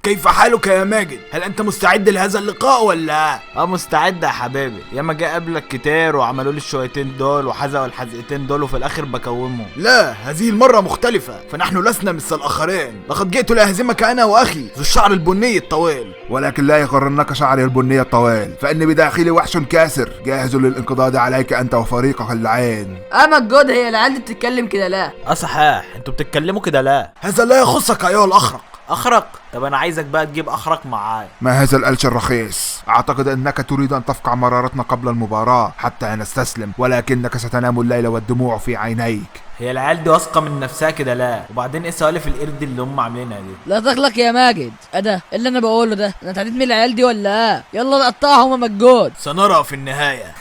كيف حالك يا ماجد؟ هل انت مستعد لهذا اللقاء ولا؟ مستعد يا حبيبي، ياما جه قبلك كتير وعملوا لي الشويتين دول وحزقوا الحزقتين دول وفي الاخر بكومهم. لا، هذه المرة مختلفة، فنحن لسنا مثل الاخرين. لقد جئت لاهزمك انا واخي ذو الشعر البني الطويل. ولكن لا يغرنك شعري البني الطويل، فاني بداخلي وحش كاسر جاهز للانقضاض عليك انت وفريقك اللعين. مجود، هي العيال دي بتتكلم كده لا؟ صحيح، انتوا بتتكلموا كده لا؟ هذا لا يخصك ايها الاخرق. اخرق؟ طب انا عايزك بقى تجيب اخرق معاي. ما هذا القلش الرخيص؟ اعتقد انك تريد ان تفقع مرارتنا قبل المباراة حتى نستسلم، ولكنك ستنام الليل والدموع في عينيك. هي العيال دي واثقه من نفسها كده لا؟ وبعدين ايه سوالف القرد اللي هم عاملينها دي؟ لا تقلق يا ماجد، ده اللي انا بقوله ده، انا اتعديت من العيال دي ولا يلا نقطعهم يا مجود. سنرى في النهاية.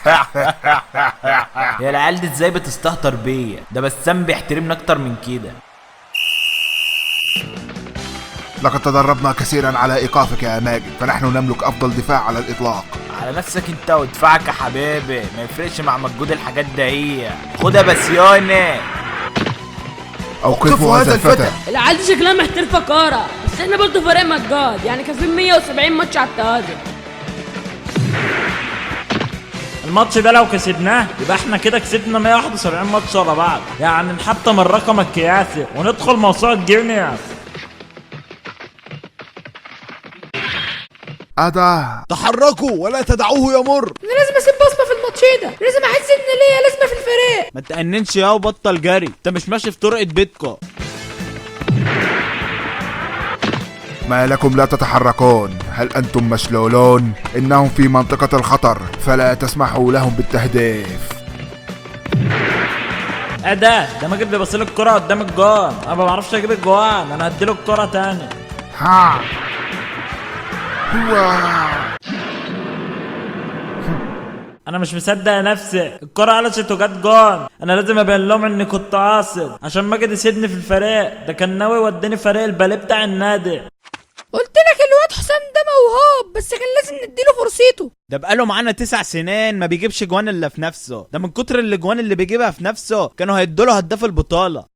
هي العيال دي ازاي بتستهتر بيا؟ ده بسام بيحترمني اكتر من كده. لقد تدربنا كثيرا على ايقافك يا ماجد، فنحن نملك افضل دفاع على الاطلاق. على نفسك انت ودفاعك يا حبيبي، ما يفرقش مع مجهود الحاجات ده. هي خدها بسيوني. اوقفوا هذا الفتى. العيال دي شكلها محترفه كاره، بس احنا برضه فريق مجاد، يعني كاسبين 170 ماتش على التوازي. الماتش ده لو كسبناه يبقى احنا كده كسبنا 171 ماتش ورا بعض، يعني نحطم الرقم القياسي وندخل موسوعة جينيس. تحركوا ولا تدعوه يمر. انا لازم اسيب بصمه في الماتش ده، لازم احس ان ليا لازمه في الفريق. ما تأننش يا وبطل جري، انت مش ماشي في طرقة بيتكو. ما لكم لا تتحركون؟ هل أنتم مشلولون؟ إنهم في منطقة الخطر، فلا تسمحوا لهم بالتهديف. ده ماجد بيبصيلي الكرة قدام الجون، انا ما بعرفش اجيب الجوان، انا هديله الكرة تاني. ها هو انا مش مصدق نفسي، الكرة قلشت وجت جون. انا لازم ابين لهم اني كنت قاصد عشان ماجد يسيبني في الفريق ده، كان ناوي يوديني فريق الباليه بتاع النادي. قلت لك الواد حسام ده موهوب، بس كان لازم نديله فرصته. ده بقاله معانا 9 سنين ما بيجيبش جوان الا في نفسه، ده من كتر الاجوان اللي بيجيبها في نفسه كانوا هيدوله هداف البطولة.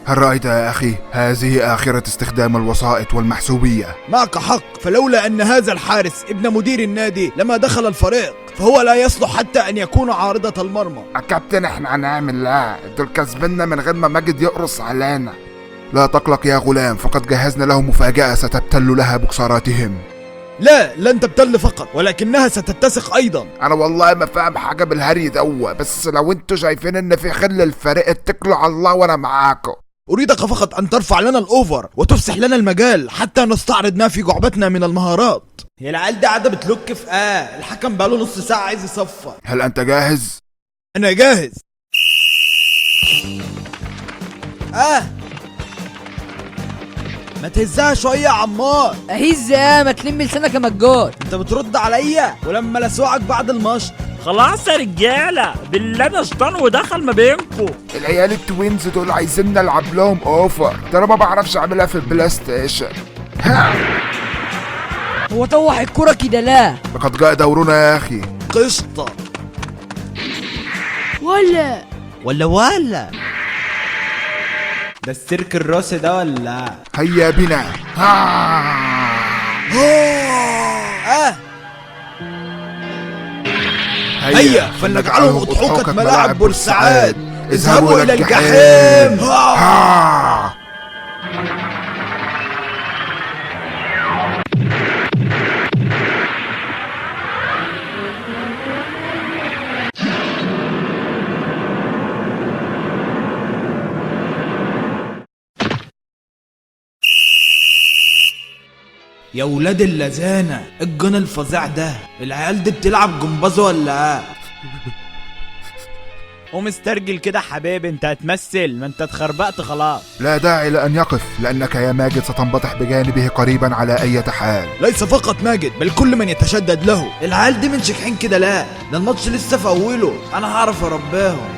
هل رأيت يا أخي؟ هذه آخرة استخدام الوسائط والمحسوبية. معك حق، فلولا أن هذا الحارس ابن مدير النادي لما دخل الفريق، فهو لا يصلح حتى أن يكون عارضة المرمى. كابتن احنا هنعمل لا، دول كسبنا من غير ما ماجد يقرص علينا. لا تقلق يا غلام، فقد جهزنا له مفاجأة ستبتل لها بكسراتهم. لا، لن تبتل فقط ولكنها ستتسق أيضا. أنا والله ما فاهم حاجة بالهري دوا، بس لو انتوا شايفين ان في خل الفريق اتكلوا على الله وانا معاكم. أريدك فقط أن ترفع لنا الأوفر وتفسح لنا المجال حتى نستعرض ما في جعبتنا من المهارات. هي العيال دي قاعدة بتلوك في الحكم بقاله نص ساعة عايز يصفر. هل أنت جاهز؟ أنا جاهز. ما تهزها شوية يا عمار. اهز ما تلم لسانك يا مجود. أنت بترد عليا ولما لسوعك بعد الماتش. خلاص يا رجالة، بالله ده شيطان ودخل ما بينكم. العيال التوينز دول عايزين نلعب لهم اوفر، ده انا ما بعرفش اعملها في البلاي ستيشن. هو طوح الكرة كده لا؟ لقد جاء دورنا يا اخي. قشطة ولا ده السيرك الروسي ده ولا؟ هيا بنا. هيا فلنجعلهم أضحوكة ملاعب بورسعاد. اذهبوا إلى الجحيم. يا ولاد اللذانة، الجن الفظيع ده، العيال دي بتلعب جمباز ولا؟ ومسترجل كده حبيبي، انت هتمثل، ما انت اتخربقت خلاص. لا داعي لأن يقف، لأنك يا ماجد ستنبطح بجانبه قريبا على أي حال. ليس فقط ماجد بل كل من يتشدد له. العيال دي منشكحين كده لا، ده الماتش لسه في أوله، أنا هعرف أربيهم.